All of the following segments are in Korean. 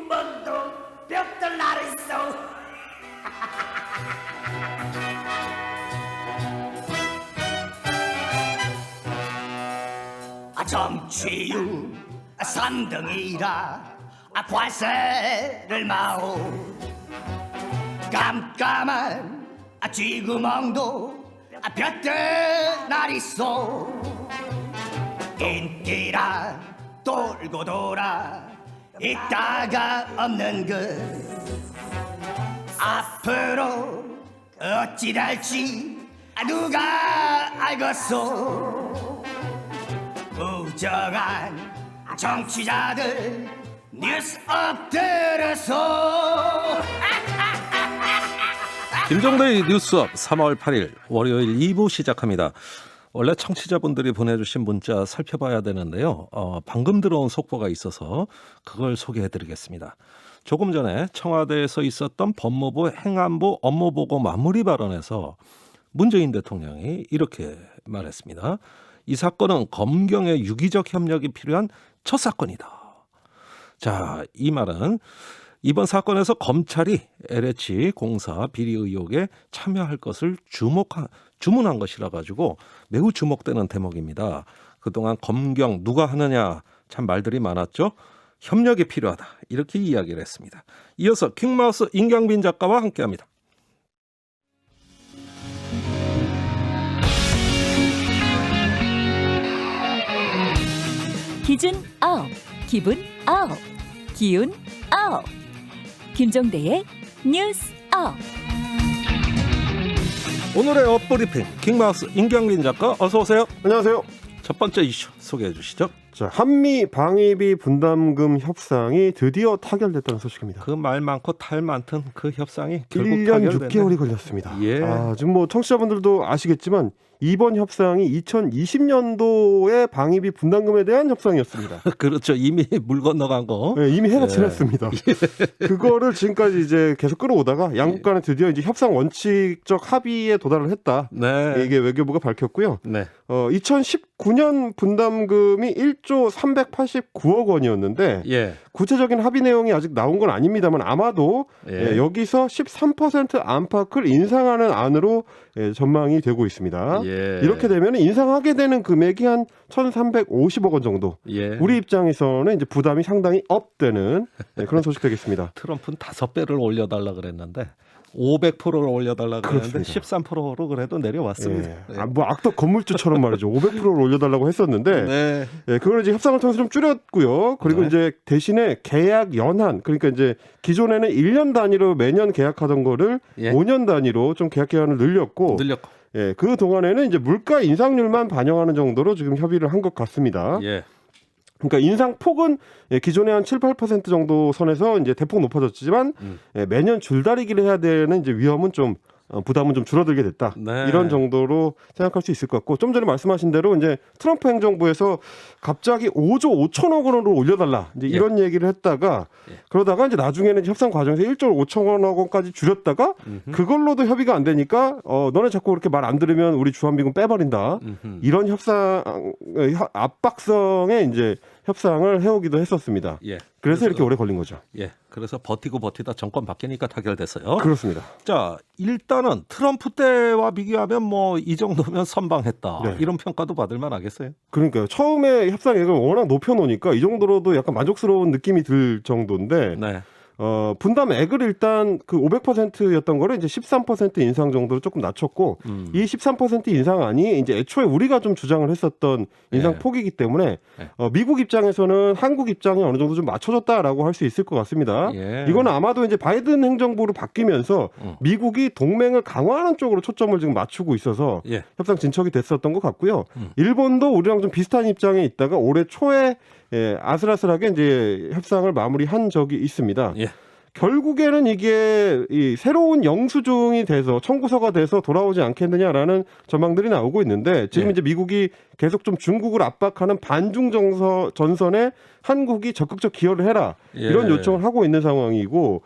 군번도 벽돌 나르소. 정치유 산등이라 관세를 마오. 깜깜한 쥐구멍도 볕들 날있소. 인기라 돌고 돌아 있다가 없는 그 앞으로 어찌 될지 누가 알겠소. 부정한 정치자들 뉴스 엎드려서. 김종대의 뉴스업 3월 8일 월요일 2부 시작합니다. 원래 청취자분들이 보내주신 문자 살펴봐야 되는데요. 방금 들어온 속보가 있어서 그걸 소개해드리겠습니다. 조금 전에 청와대에서 있었던 법무부 행안부 업무보고 마무리 발언에서 문재인 대통령이 이렇게 말했습니다. 이 사건은 검경의 유기적 협력이 필요한 첫 사건이다. 자, 이 말은 이번 사건에서 검찰이 LH 공사 비리 의혹에 참여할 것을 주문한 것이라 가지고 매우 주목되는 대목입니다. 그동안 검경 누가 하느냐 참 말들이 많았죠. 협력이 필요하다. 이렇게 이야기를 했습니다. 이어서 킹마우스 임경빈 작가와 함께합니다. 기준 아홉, 기분 아홉, 기운 아홉. 김종대의 뉴스 아홉. 오늘의 업브리핑 킹마우스 임경빈 작가 어서 오세요. 안녕하세요. 첫 번째 이슈 소개해 주시죠. 자, 한미 방위비 분담금 협상이 드디어 타결됐다는 소식입니다. 그 말 많고 탈 많던 그 협상이 결국 1년 타결됐네. 6개월이 걸렸습니다. 예. 지금 뭐 청취자분들도 아시겠지만 이번 협상이 2020년도의 방위비 분담금에 대한 협상이었습니다. 그렇죠. 이미 물 건너간 거. 네, 이미 해가 예. 지났습니다. 그거를 지금까지 이제 계속 끌어오다가 양국 간에 드디어 이제 협상 원칙적 합의에 도달을 했다. 네. 이게 외교부가 밝혔고요. 네. 2019년 분담금이 1조 389억 원이었는데 예. 구체적인 합의 내용이 아직 나온 건 아닙니다만 아마도 예. 여기서 13% 안팎을 인상하는 안으로 전망이 되고 있습니다. 예. 이렇게 되면 인상하게 되는 금액이 한 1,350억 원 정도. 예. 우리 입장에서는 이제 부담이 상당히 업되는 그런 소식 되겠습니다. 트럼프는 5배를 올려달라 그랬는데 500%를 올려달라 그랬는데 그렇습니다. 13%로 그래도 내려왔습니다. 예. 뭐 악덕 건물주처럼 말이죠. 500%를 올려달라고 했었는데 네. 그걸 이제 협상을 통해서 좀 줄였고요. 그리고 네. 이제 대신에 계약 연한, 그러니까 이제 기존에는 1년 단위로 매년 계약하던 거를 예. 5년 단위로 좀 계약 기간을 늘렸고, 늘렸고. 그 동안에는 이제 물가 인상률만 반영하는 정도로 지금 협의를 한 것 같습니다. 예. 그러니까 인상 폭은 기존에 한 7, 8% 정도 선에서 이제 대폭 높아졌지만 매년 줄다리기를 해야 되는 이제 위험은 좀 부담은 좀 줄어들게 됐다. 네. 이런 정도로 생각할 수 있을 것 같고, 좀 전에 말씀하신 대로 이제 트럼프 행정부에서 갑자기 5조 5천억 원으로 올려달라 이제 이런 얘기를 했다가 그러다가 이제 나중에는 협상 과정에서 1조 5천억 원까지 줄였다가 그걸로도 협의가 안 되니까 너네 자꾸 그렇게 말 안 들으면 우리 주한미군 빼버린다. 이런 협상 압박성의 이제 협상을 해오기도 했었습니다. 예. 그래서 이렇게 오래 걸린 거죠. 예. 그래서 버티고 버티다 정권 바뀌니까 타결됐어요. 그렇습니다. 자, 일단은 트럼프 때와 비교하면 뭐 이 정도면 선방했다. 네. 이런 평가도 받을 만하겠어요. 그러니까요. 처음에 협상액을 워낙 높여놓으니까 이 정도로도 약간 만족스러운 느낌이 들 정도인데 네. 분담액을 일단 그 500%였던 거를 이제 13% 인상 정도로 조금 낮췄고 이 13% 인상안이 이제 애초에 우리가 좀 주장을 했었던 인상 폭이기 때문에 미국 입장에서는 한국 입장이 어느 정도 좀 맞춰졌다라고 할 수 있을 것 같습니다. 예. 이거는 아마도 이제 바이든 행정부로 바뀌면서 미국이 동맹을 강화하는 쪽으로 초점을 지금 맞추고 있어서 예. 협상 진척이 됐었던 것 같고요. 일본도 우리랑 좀 비슷한 입장에 있다가 올해 초에 아슬아슬하게 이제 협상을 마무리한 적이 있습니다. 예. 결국에는 이게 이 새로운 영수증이 돼서 청구서가 돼서 돌아오지 않겠느냐라는 전망들이 나오고 있는데 지금 예. 이제 미국이 계속 좀 중국을 압박하는 반중 전선에 한국이 적극적 기여를 해라 이런 예. 요청을 하고 있는 상황이고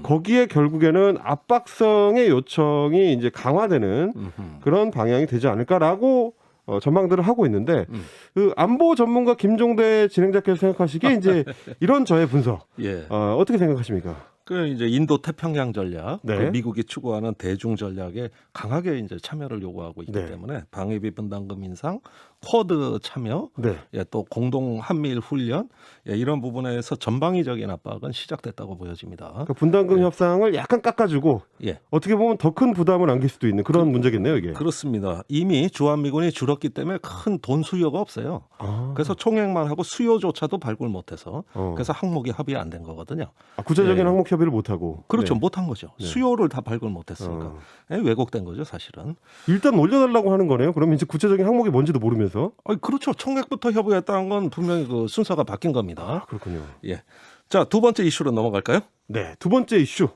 거기에 결국에는 압박성의 요청이 이제 강화되는 그런 방향이 되지 않을까라고 전망들을 하고 있는데 그 안보 전문가 김종대 진행자께서 생각하시기에 이제 이런 저의 분석 예. 어떻게 생각하십니까? 그 이제 인도 태평양 전략, 네. 그 미국이 추구하는 대중 전략에 강하게 이제 참여를 요구하고 있기 네. 때문에 방위비 분담금 인상, 쿼드 참여, 네. 예, 또 공동 한미일 훈련 예, 이런 부분에서 전방위적인 압박은 시작됐다고 보여집니다. 그러니까 분담금 협상을 약간 깎아주고 예. 어떻게 보면 더 큰 부담을 안길 수도 있는 그런 문제겠네요, 이게. 그렇습니다. 이미 주한미군이 줄었기 때문에 큰 돈 수요가 없어요. 아, 그래서 총액만 하고 수요조차도 발굴 못해서 어. 그래서 항목이 합의 안 된 거거든요. 구체적인 예. 항목 협의를 못 하고. 그렇죠. 네. 못한 거죠. 네. 수요를 다 발굴 못했으니까 예, 왜곡된 거죠, 사실은. 일단 올려달라고 하는 거네요. 그러면 이제 구체적인 항목이 뭔지도 모르면서. 그렇죠. 총액부터 협의했다는 건 분명히 그 순서가 바뀐 겁니다. 그렇군요. 예. 자, 두 번째 이슈로 넘어갈까요? 네, 두 번째 이슈.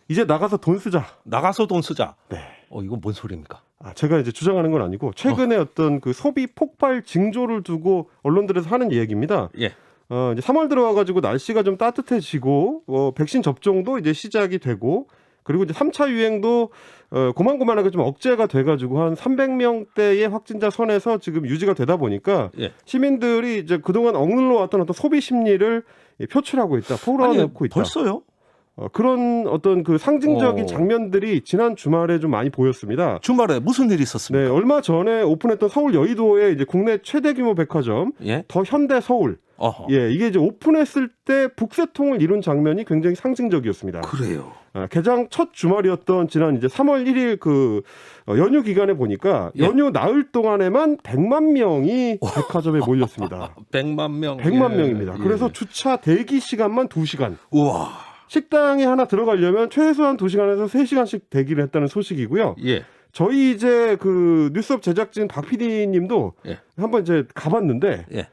이제 나가서 돈 쓰자. 나가서 돈 쓰자. 네. 이거 뭔 소리입니까? 제가 이제 주장하는 건 아니고 최근에 어떤 그 소비 폭발 징조를 두고 언론들에서 하는 이야기입니다. 예. 이제 3월 들어와가지고 날씨가 좀 따뜻해지고 백신 접종도 이제 시작이 되고 그리고 이제 3차 유행도 고만고만하게 좀 억제가 돼가지고 한 300명대의 확진자 선에서 지금 유지가 되다 보니까 예. 시민들이 이제 그동안 억눌러 왔던 어떤 소비 심리를 표출하고 있다, 포괄해놓고 있다. 벌써요? 그런 어떤 그 상징적인 어. 장면들이 지난 주말에 좀 많이 보였습니다. 주말에 무슨 일이 네, 있었습니까? 얼마 전에 오픈했던 서울 여의도의 이제 국내 최대 규모 백화점 예. 더 현대 서울. 어허. 예, 이게 이제 오픈했을 때 북새통을 이룬 장면이 굉장히 상징적이었습니다. 그래요. 개장 첫 주말이었던 지난 이제 3월 1일 그 연휴 기간에 보니까 예. 연휴 나흘 동안에만 100만 명이 백화점에 몰렸습니다. 100만 명. 100만 예. 명입니다. 예. 그래서 주차 대기 시간만 2시간. 우와. 식당에 하나 들어가려면 최소한 2시간에서 3시간씩 대기를 했다는 소식이고요. 예. 저희 이제 그 뉴스업 제작진 박 PD님도 예. 한번 이제 가봤는데 예.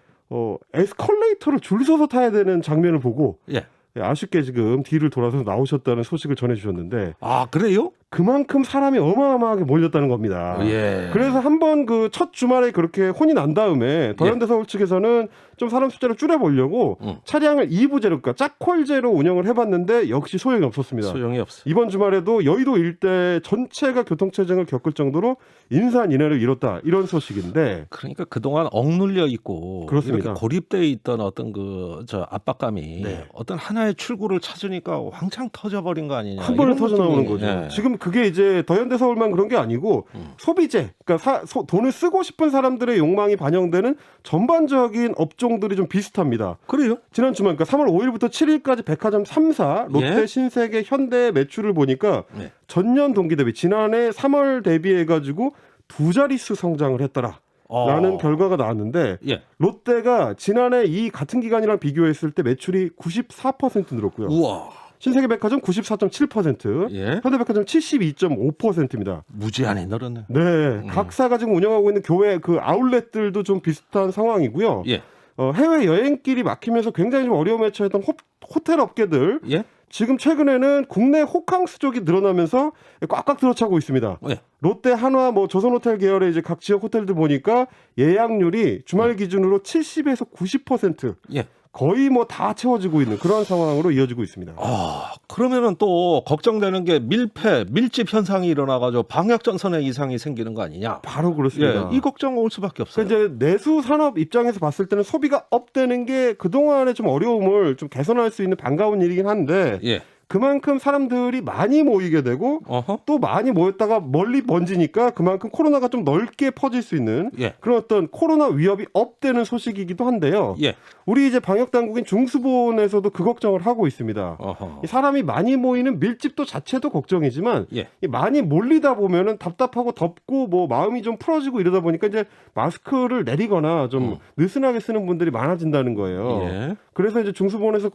에스컬레이터를 줄 서서 타야 되는 장면을 보고 예. 아쉽게 지금 뒤를 돌아서 나오셨다는 소식을 전해주셨는데 아, 그래요? 그만큼 사람이 어마어마하게 몰렸다는 겁니다. 예. 그래서 한번 그 첫 주말에 그렇게 혼이 난 다음에 더현대서울 측에서는 좀 사람 숫자를 줄여보려고 차량을 2부제로 그러니까 짝콜제로 운영을 해봤는데 역시 소용이 없었습니다. 소용이 없어. 이번 주말에도 여의도 일대 전체가 교통체증을 겪을 정도로 인산인해를 이뤘다 이런 소식인데 그러니까 그동안 억눌려 있고 그렇습니다. 이렇게 고립돼 있던 어떤 그 압박감이 네. 어떤 하나의 출구를 찾으니까 왕창 터져버린 거 아니냐. 한 번에 이런 터져 나오는 느낌이, 거죠. 예. 지금 그게 이제 더현대서울만 그런 게 아니고 소비재, 그러니까 돈을 쓰고 싶은 사람들의 욕망이 반영되는 전반적인 업종들이 좀 비슷합니다. 그래요? 지난 주말, 그러니까 3월 5일부터 7일까지 백화점 3사, 롯데, 예? 신세계, 현대 매출을 보니까 네. 전년 동기 대비 지난해 3월 대비해가지고 두 자릿수 성장을 했더라. 라는 결과가 나왔는데 예. 롯데가 지난해 이 같은 기간이랑 비교했을 때 매출이 94% 늘었고요. 우와. 신세계백화점 94.7%, 예. 현대백화점 72.5%입니다. 무지하게 늘었네. 네, 각사가 지금 운영하고 있는 교회 그 아울렛들도 좀 비슷한 상황이고요. 예. 해외 여행길이 막히면서 굉장히 좀 어려움에 처했던 호텔 업계들 예. 지금 최근에는 국내 호캉스족이 늘어나면서 꽉꽉 들어차고 있습니다. 예. 롯데, 한화, 조선호텔 계열의 이제 각 지역 호텔들 보니까 예약률이 주말 기준으로 70에서 90% 예. 거의 다 채워지고 있는 그런 상황으로 이어지고 있습니다. 그러면은 또 걱정되는 게 밀집 현상이 일어나가지고 방역 전선에 이상이 생기는 거 아니냐? 바로 그렇습니다. 예, 이 걱정 올 수밖에 없어요. 이제 내수 산업 입장에서 봤을 때는 소비가 업되는 게 그동안의 좀 어려움을 좀 개선할 수 있는 반가운 일이긴 한데 예. 그만큼 사람들이 많이 모이게 되고 어허. 또 많이 모였다가 멀리 번지니까 그만큼 코로나가 좀 넓게 퍼질 수 있는 예. 그런 어떤 코로나 위협이 업되는 소식이기도 한데요. 예. 우리 이제 방역 당국인 중수본에서도 그 걱정을 하고 있습니다. 어허. 이 사람이 많이 모이는 밀집도 자체도 걱정이지만 예. 이 많이 몰리다 보면은 답답하고 덥고 마음이 좀 풀어지고 이러다 보니까 이제 마스크를 내리거나 좀 느슨하게 쓰는 분들이 많아진다는 거예요. 예. 그래서 이제 중수본에서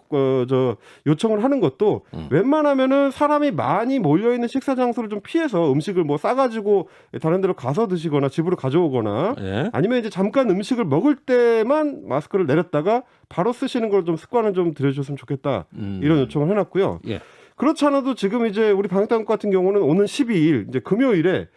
요청을 하는 것도 웬만하면은 사람이 많이 몰려 있는 식사 장소를 좀 피해서 음식을 싸가지고 다른 데로 가서 드시거나 집으로 가져오거나 예. 아니면 이제 잠깐 음식을 먹을 때만 마스크를 내렸다가 바로 쓰시는 걸 좀 습관을 좀 들여주셨으면 좋겠다 이런 요청을 해놨고요. 예. 그렇지 않아도 지금 이제 우리 방역당국 같은 경우는 오는 12일 이제 금요일에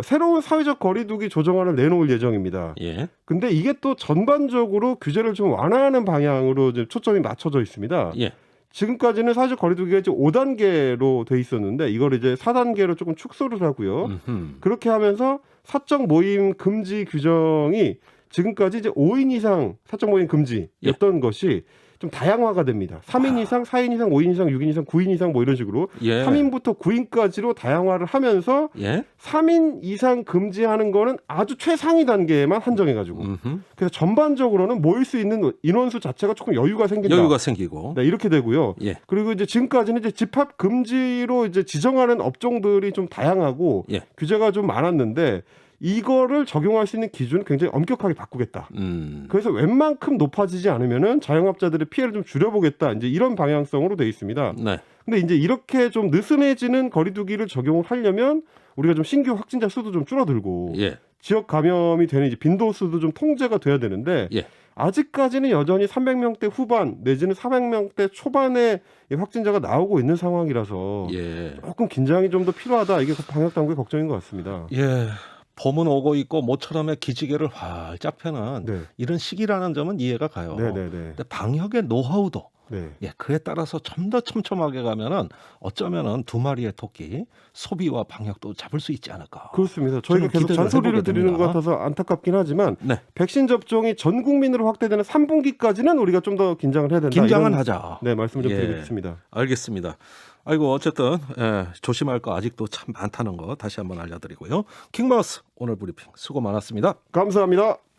새로운 사회적 거리두기 조정안을 내놓을 예정입니다. 예. 근데 이게 또 전반적으로 규제를 좀 완화하는 방향으로 이제 초점이 맞춰져 있습니다. 예. 지금까지는 사회적 거리두기가 이제 5단계로 돼 있었는데 이걸 이제 4단계로 조금 축소를 하고요. 그렇게 하면서 사적 모임 금지 규정이 지금까지 이제 5인 이상 사적 모임 금지였던 것이 좀 다양화가 됩니다. 3인 이상, 4인 이상, 5인 이상, 6인 이상, 9인 이상 뭐 이런 식으로 예. 3인부터 9인까지로 다양화를 하면서 예. 3인 이상 금지하는 거는 아주 최상위 단계에만 한정해가지고 음흠. 그래서 전반적으로는 모일 수 있는 인원수 자체가 조금 여유가 생긴다. 여유가 생기고. 네, 이렇게 되고요. 예. 그리고 이제 지금까지는 이제 집합 금지로 이제 지정하는 업종들이 좀 다양하고 예. 규제가 좀 많았는데 이거를 적용할 수 있는 기준을 굉장히 엄격하게 바꾸겠다. 그래서 웬만큼 높아지지 않으면은 자영업자들의 피해를 좀 줄여보겠다. 이제 이런 방향성으로 돼 있습니다. 네. 근데 이제 이렇게 좀 느슨해지는 거리두기를 적용을 하려면 우리가 좀 신규 확진자 수도 좀 줄어들고 예. 지역 감염이 되는 이제 빈도 수도 좀 통제가 돼야 되는데 예. 아직까지는 여전히 300명대 후반 내지는 400명대 초반에 확진자가 나오고 있는 상황이라서 예. 조금 긴장이 좀 더 필요하다. 이게 방역 당국의 걱정인 것 같습니다. 예. 봄은 오고 있고 모처럼의 기지개를 활짝 펴는 네. 이런 시기라는 점은 이해가 가요. 네네네. 근데 방역의 노하우도 네. 예, 그에 따라서 좀 더 촘촘하게 가면은 어쩌면은 두 마리의 토끼 소비와 방역도 잡을 수 있지 않을까. 그렇습니다. 저희가 저는 계속 기대를 잔소리를 해보게 드리는 것 됩니다. 같아서 안타깝긴 하지만 네, 백신 접종이 전 국민으로 확대되는 3분기까지는 우리가 좀 더 긴장을 해야 된다. 긴장은 이런, 하자. 네, 말씀 좀 예. 드리고 싶습니다. 알겠습니다. 아이고 어쨌든 조심할 거 아직도 참 많다는 거 다시 한번 알려드리고요. 킹마우스 오늘 브리핑 수고 많았습니다. 감사합니다.